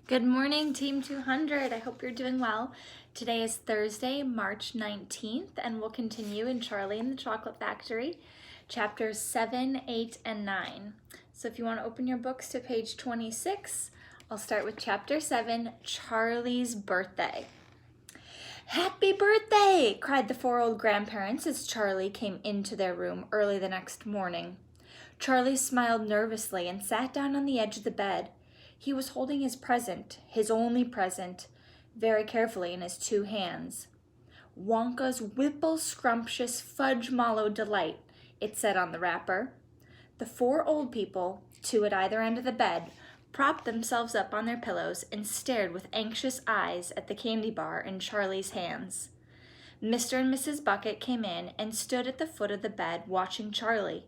Good morning, Team 200. I hope you're doing well. Today is Thursday, March 19th, and we'll continue in Charlie and the Chocolate Factory, chapters 7, 8, and 9. So if you want to open your books to page 26, I'll start with chapter 7, Charlie's Birthday. "Happy birthday!" cried the four old grandparents as Charlie came into their room early the next morning. Charlie smiled nervously and sat down on the edge of the bed. He was holding his present, his only present, very carefully in his two hands. "Wonka's Whipple Scrumptious Fudge Mallow Delight," it said on the wrapper. The four old people, two at either end of the bed, propped themselves up on their pillows and stared with anxious eyes at the candy bar in Charlie's hands. Mr. and Mrs. Bucket came in and stood at the foot of the bed watching Charlie.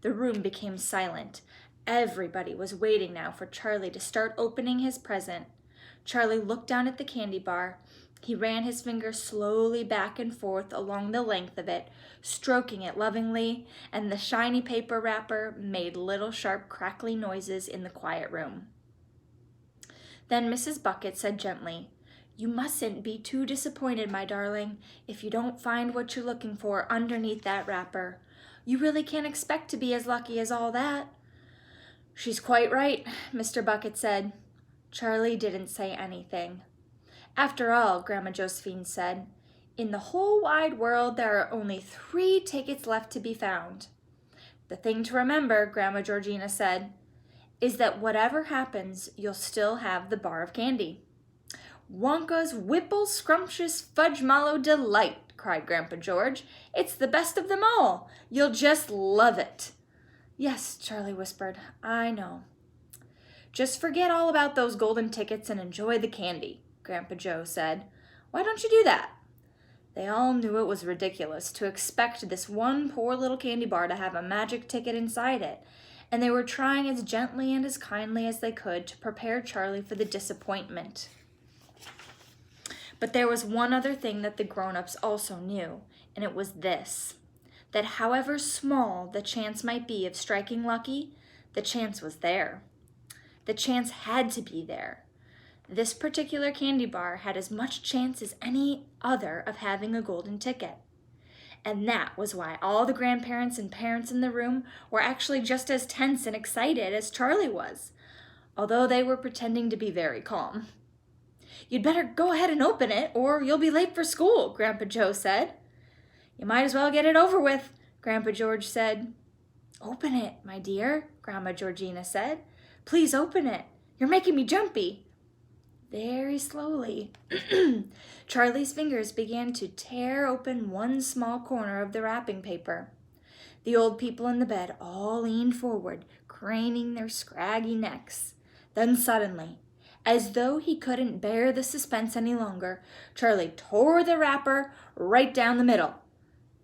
The room became silent. Everybody was waiting now for Charlie to start opening his present. Charlie looked down at the candy bar. He ran his fingers slowly back and forth along the length of it, stroking it lovingly, and the shiny paper wrapper made little sharp crackly noises in the quiet room. Then Mrs. Bucket said gently, "You mustn't be too disappointed, my darling, if you don't find what you're looking for underneath that wrapper. You really can't expect to be as lucky as all that." "She's quite right," Mr. Bucket said. Charlie didn't say anything. "After all," Grandma Josephine said, "in the whole wide world there are only 3 tickets left to be found." "The thing to remember," Grandma Georgina said, "is that whatever happens, you'll still have the bar of candy." "Wonka's Whipple Scrumptious Fudge Mallow Delight," cried Grandpa George. "It's the best of them all. You'll just love it." "Yes," Charlie whispered, "I know." "Just forget all about those golden tickets and enjoy the candy," Grandpa Joe said. "Why don't you do that?" They all knew it was ridiculous to expect this one poor little candy bar to have a magic ticket inside it, and they were trying as gently and as kindly as they could to prepare Charlie for the disappointment. But there was one other thing that the grown-ups also knew, and it was this, that however small the chance might be of striking lucky, the chance was there. The chance had to be there. This particular candy bar had as much chance as any other of having a golden ticket. And that was why all the grandparents and parents in the room were actually just as tense and excited as Charlie was, although they were pretending to be very calm. "You'd better go ahead and open it, or you'll be late for school," Grandpa Joe said. "You might as well get it over with," Grandpa George said. "Open it, my dear," Grandma Georgina said. "Please open it. You're making me jumpy." Very slowly, Charlie's fingers began to tear open one small corner of the wrapping paper. The old people in the bed all leaned forward, craning their scraggy necks. Then suddenly, as though he couldn't bear the suspense any longer, Charlie tore the wrapper right down the middle,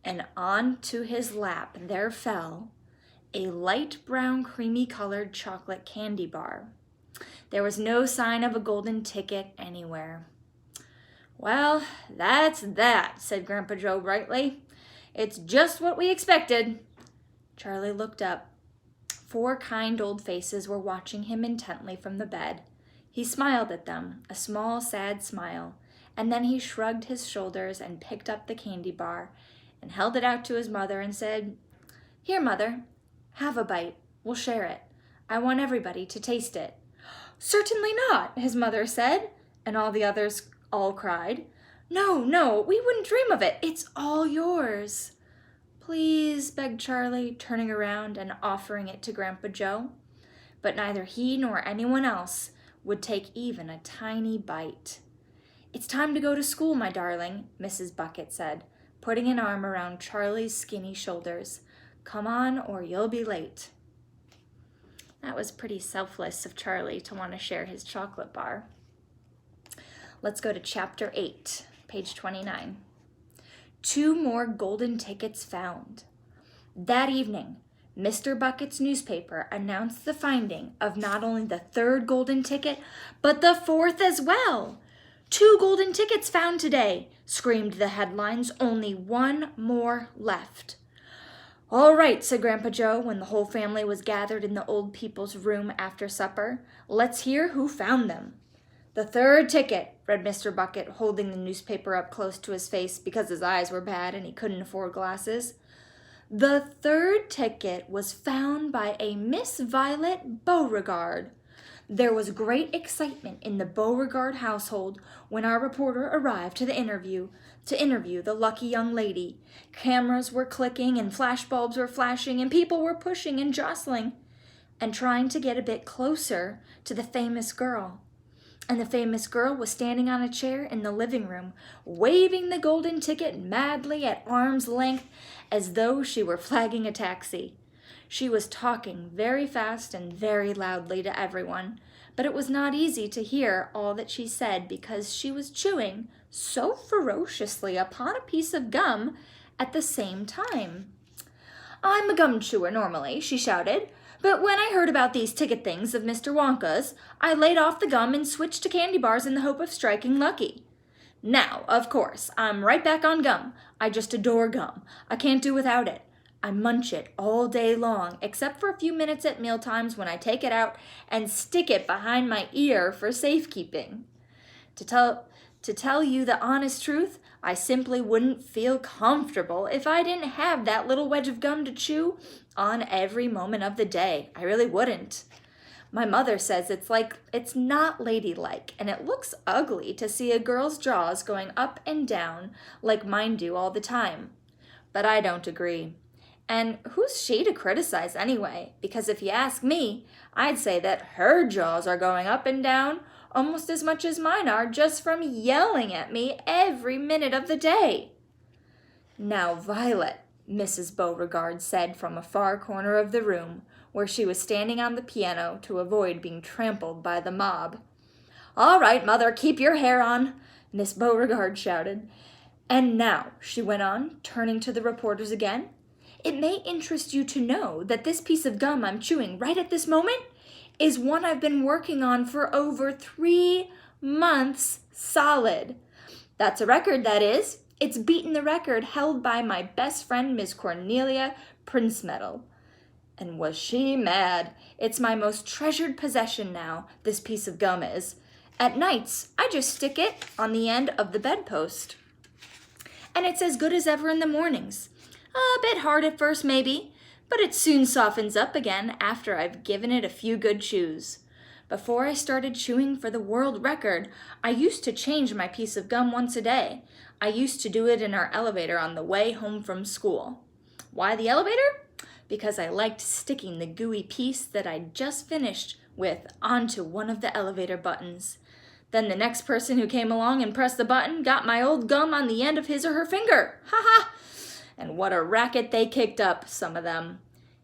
and onto his lap there fell a light brown creamy-colored chocolate candy bar. There was no sign of a golden ticket anywhere. "Well, that's that," said Grandpa Joe brightly. "It's just what we expected." Charlie looked up. 4 kind old faces were watching him intently from the bed. He smiled at them, a small, sad smile, and then he shrugged his shoulders and picked up the candy bar and held it out to his mother and said, "Here, Mother, have a bite. We'll share it. I want everybody to taste it." "Certainly not," his mother said, and all the others all cried, "No, no, we wouldn't dream of it. It's all yours." "Please," begged Charlie, turning around and offering it to Grandpa Joe. But neither he nor anyone else would take even a tiny bite. "It's time to go to school, my darling," Mrs. Bucket said, putting an arm around Charlie's skinny shoulders. "Come on, or you'll be late." That was pretty selfless of Charlie to want to share his chocolate bar. Let's go to chapter 8, page 29. 2 more golden tickets found. That evening, Mr. Bucket's newspaper announced the finding of not only the 3rd golden ticket, but the 4th as well. "2 golden tickets found today," screamed the headlines. "Only 1 more left." "All right," said Grandpa Joe when the whole family was gathered in the old people's room after supper. "Let's hear who found them." "The third ticket," read Mr. Bucket, holding the newspaper up close to his face because his eyes were bad and he couldn't afford glasses. "The third ticket was found by a Miss Violet Beauregard." There was great excitement in the Beauregard household when our reporter arrived to interview the lucky young lady. Cameras were clicking and flashbulbs were flashing and people were pushing and jostling and trying to get a bit closer to the famous girl. And the famous girl was standing on a chair in the living room, waving the golden ticket madly at arm's length as though she were flagging a taxi. She was talking very fast and very loudly to everyone, but it was not easy to hear all that she said because she was chewing so ferociously upon a piece of gum at the same time. "I'm a gum chewer normally," she shouted, "but when I heard about these ticket things of Mr. Wonka's, I laid off the gum and switched to candy bars in the hope of striking lucky. Now, of course, I'm right back on gum. I just adore gum. I can't do without it. I munch it all day long, except for a few minutes at mealtimes when I take it out and stick it behind my ear for safekeeping. To tell you the honest truth, I simply wouldn't feel comfortable if I didn't have that little wedge of gum to chew on every moment of the day. I really wouldn't. My mother says it's not ladylike, and it looks ugly to see a girl's jaws going up and down like mine do all the time. But I don't agree. And who's she to criticize anyway? Because if you ask me, I'd say that her jaws are going up and down almost as much as mine are just from yelling at me every minute of the day." "Now, Violet," Mrs. Beauregard said from a far corner of the room, where she was standing on the piano to avoid being trampled by the mob. "All right, Mother, keep your hair on," Miss Beauregard shouted. "And now," she went on, turning to the reporters again, "it may interest you to know that this piece of gum I'm chewing right at this moment is one I've been working on for over 3 months solid. That's a record, that is. It's beaten the record held by my best friend, Miss Cornelia Princemetal." And was she mad? "It's my most treasured possession now, this piece of gum is. At nights, I just stick it on the end of the bedpost. And it's as good as ever in the mornings. A bit hard at first, maybe, but it soon softens up again after I've given it a few good chews. Before I started chewing for the world record, I used to change my piece of gum once a day. I used to do it in our elevator on the way home from school. Why the elevator? Because I liked sticking the gooey piece that I'd just finished with onto one of the elevator buttons. Then the next person who came along and pressed the button got my old gum on the end of his or her finger. Ha ha! And what a racket they kicked up, some of them.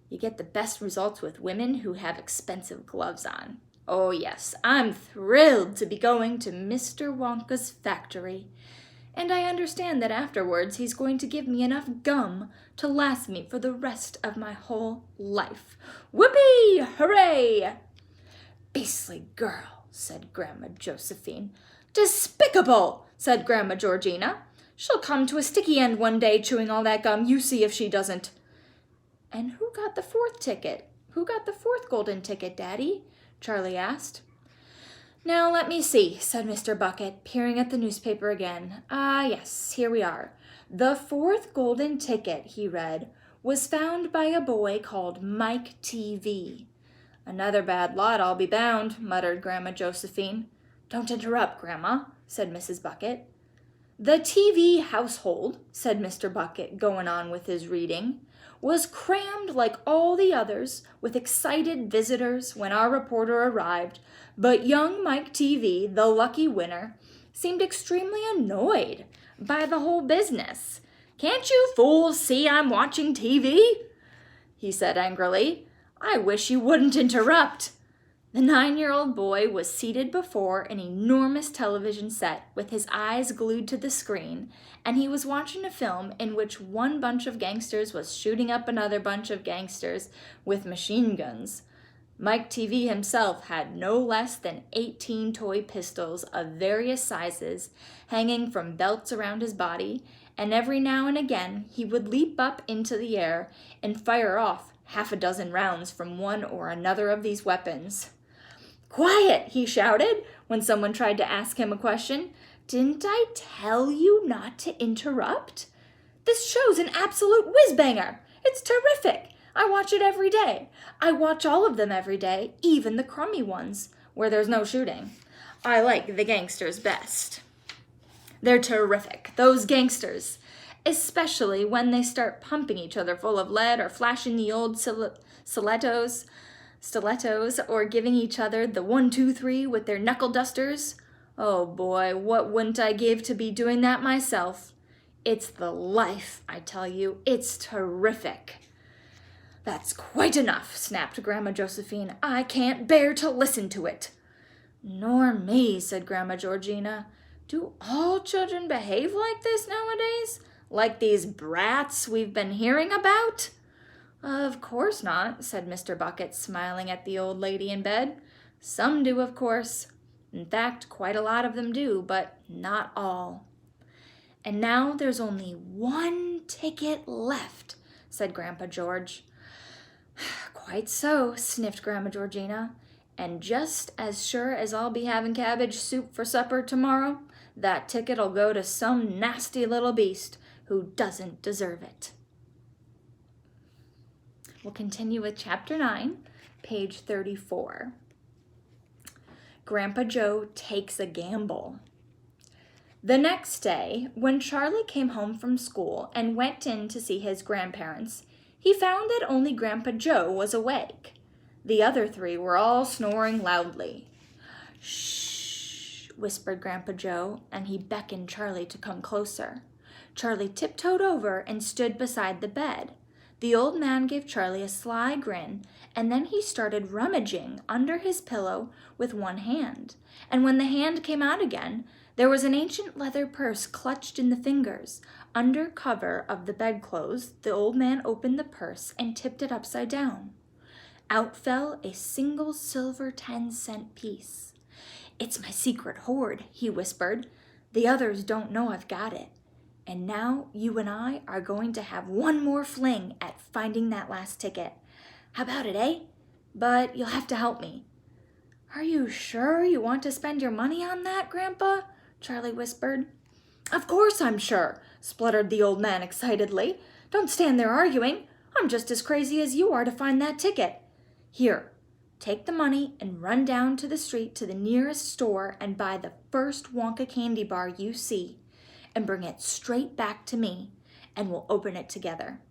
You get the best results with women who have expensive gloves on. Oh yes, I'm thrilled to be going to Mr. Wonka's factory. And I understand that afterwards he's going to give me enough gum to last me for the rest of my whole life. Whoopee! Hooray! "Beastly girl," said Grandma Josephine. "Despicable," said Grandma Georgina. "She'll come to a sticky end one day chewing all that gum. You see if she doesn't." "And who got the 4th ticket? Who got the 4th golden ticket, Daddy?" Charlie asked. "Now let me see," said Mr. Bucket, peering at the newspaper again. "Ah, yes, here we are. The 4th golden ticket," he read, "was found by a boy called Mike TV. "Another bad lot, I'll be bound," muttered Grandma Josephine. "Don't interrupt, Grandma," said Mrs. Bucket. "The TV household," said Mr. Bucket, going on with his reading, "was crammed like all the others with excited visitors when our reporter arrived, but young Mike TV, the lucky winner, seemed extremely annoyed by the whole business. 'Can't you fools see I'm watching TV?' he said angrily. 'I wish you wouldn't interrupt.' The 9-year-old boy was seated before an enormous television set with his eyes glued to the screen, and he was watching a film in which one bunch of gangsters was shooting up another bunch of gangsters with machine guns. Mike TV himself had no less than 18 toy pistols of various sizes hanging from belts around his body, and every now and again he would leap up into the air and fire off half a dozen rounds from one or another of these weapons. "Quiet," he shouted when someone tried to ask him a question. "Didn't I tell you not to interrupt? This show's an absolute whiz-banger. It's terrific. I watch it every day. I watch all of them every day, even the crummy ones, where there's no shooting. I like the gangsters best. They're terrific, those gangsters, especially when they start pumping each other full of lead or flashing the old stilettos, or giving each other the 1, 2, 3 with their knuckle dusters. Oh boy, what wouldn't I give to be doing that myself? It's the life, I tell you. It's terrific." "That's quite enough," snapped Grandma Josephine. "I can't bear to listen to it." "Nor me," said Grandma Georgina. "Do all children behave like this nowadays? Like these brats we've been hearing about?" "Of course not," said Mr. Bucket, smiling at the old lady in bed. "Some do, of course. In fact, quite a lot of them do, but not all." "And now there's only one ticket left," said Grandpa George. "Quite so," sniffed Grandma Georgina. "And just as sure as I'll be having cabbage soup for supper tomorrow, that ticket'll go to some nasty little beast who doesn't deserve it." We'll continue with Chapter 9, page 34. Grandpa Joe takes a gamble. The next day, when Charlie came home from school and went in to see his grandparents, he found that only Grandpa Joe was awake. The other 3 were all snoring loudly. "Shh," whispered Grandpa Joe, and he beckoned Charlie to come closer. Charlie tiptoed over and stood beside the bed. The old man gave Charlie a sly grin, and then he started rummaging under his pillow with one hand. And when the hand came out again, there was an ancient leather purse clutched in the fingers. Under cover of the bedclothes, the old man opened the purse and tipped it upside down. Out fell a single silver 10-cent piece. "It's my secret hoard," he whispered. "The others don't know I've got it. And now you and I are going to have one more fling at finding that last ticket. How about it, eh? But you'll have to help me." "Are you sure you want to spend your money on that, Grandpa?" Charlie whispered. "Of course I'm sure," spluttered the old man excitedly. "Don't stand there arguing. I'm just as crazy as you are to find that ticket. Here, take the money and run down to the street to the nearest store and buy the first Wonka candy bar you see, and bring it straight back to me, and we'll open it together."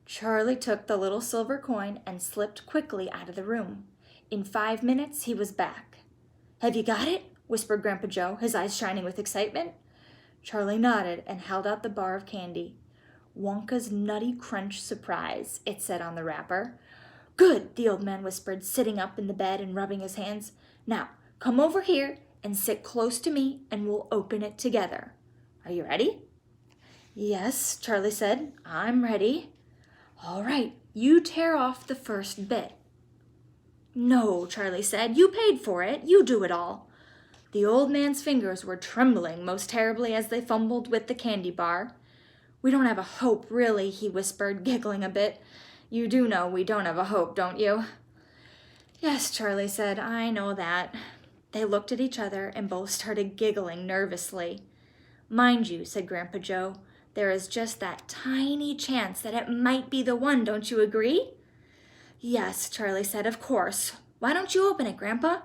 Charlie took the little silver coin and slipped quickly out of the room. In 5 minutes, he was back. "Have you got it?" whispered Grandpa Joe, his eyes shining with excitement. Charlie nodded and held out the bar of candy. "Wonka's Nutty Crunch Surprise," it said on the wrapper. "Good," the old man whispered, sitting up in the bed and rubbing his hands. "Now, come over here and sit close to me, and we'll open it together. Are you ready?" "Yes," Charlie said. "I'm ready." "All right, you tear off the first bit." "No," Charlie said. "You paid for it. You do it all." The old man's fingers were trembling most terribly as they fumbled with the candy bar. "We don't have a hope, really," he whispered, giggling a bit. "You do know we don't have a hope, don't you?" "Yes," Charlie said. "I know that." They looked at each other and both started giggling nervously. "Mind you," said Grandpa Joe, "there is just that tiny chance that it might be the one, don't you agree?" "Yes," Charlie said, "of course. Why don't you open it, Grandpa?"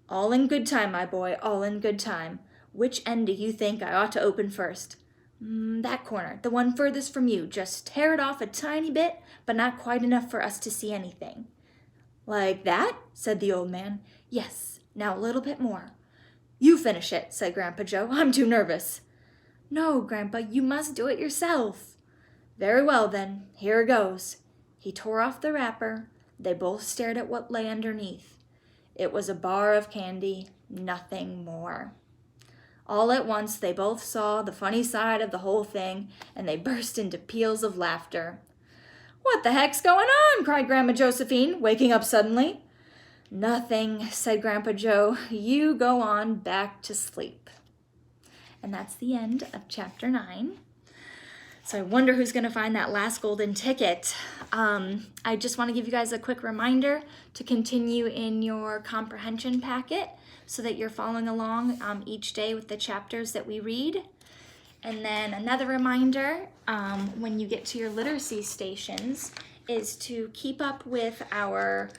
"All in good time, my boy, all in good time. Which end do you think I ought to open first?" That corner, the one furthest from you. Just tear it off a tiny bit, but not quite enough for us to see anything." "Like that?" said the old man. "Yes, now a little bit more." "You finish it," said Grandpa Joe. "I'm too nervous." "No, Grandpa, you must do it yourself." "Very well, then. Here goes." He tore off the wrapper. They both stared at what lay underneath. It was a bar of candy, nothing more. All at once, they both saw the funny side of the whole thing, and they burst into peals of laughter. "What the heck's going on?" cried Grandma Josephine, waking up suddenly. "Nothing," said Grandpa Joe. "You go on back to sleep." And that's the end of Chapter 9. So I wonder who's going to find that last golden ticket. I just want to give you guys a quick reminder to continue in your comprehension packet so that you're following along each day with the chapters that we read. And then another reminder, when you get to your literacy stations, is to keep up with our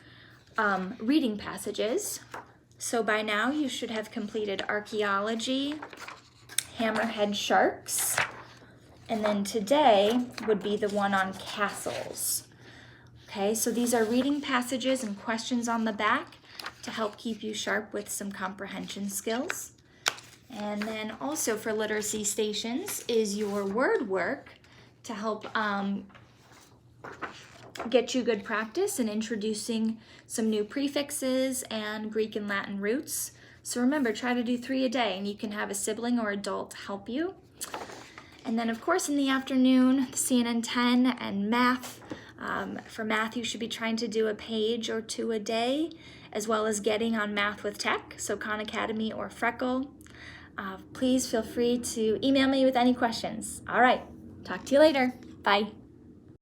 reading passages. So by now you should have completed archaeology, hammerhead sharks, and then today would be the one on castles. Okay, so these are reading passages and questions on the back to help keep you sharp with some comprehension skills. And then also for literacy stations is your word work to help get you good practice in introducing some new prefixes and Greek and Latin roots. So remember, try to do 3 a day, and you can have a sibling or adult help you. And then of course in the afternoon, CNN 10 and math. For math, you should be trying to do a page or 2 a day, as well as getting on Math with Tech, so Khan Academy or Freckle. Please feel free to email me with any questions. All right, talk to you later. Bye.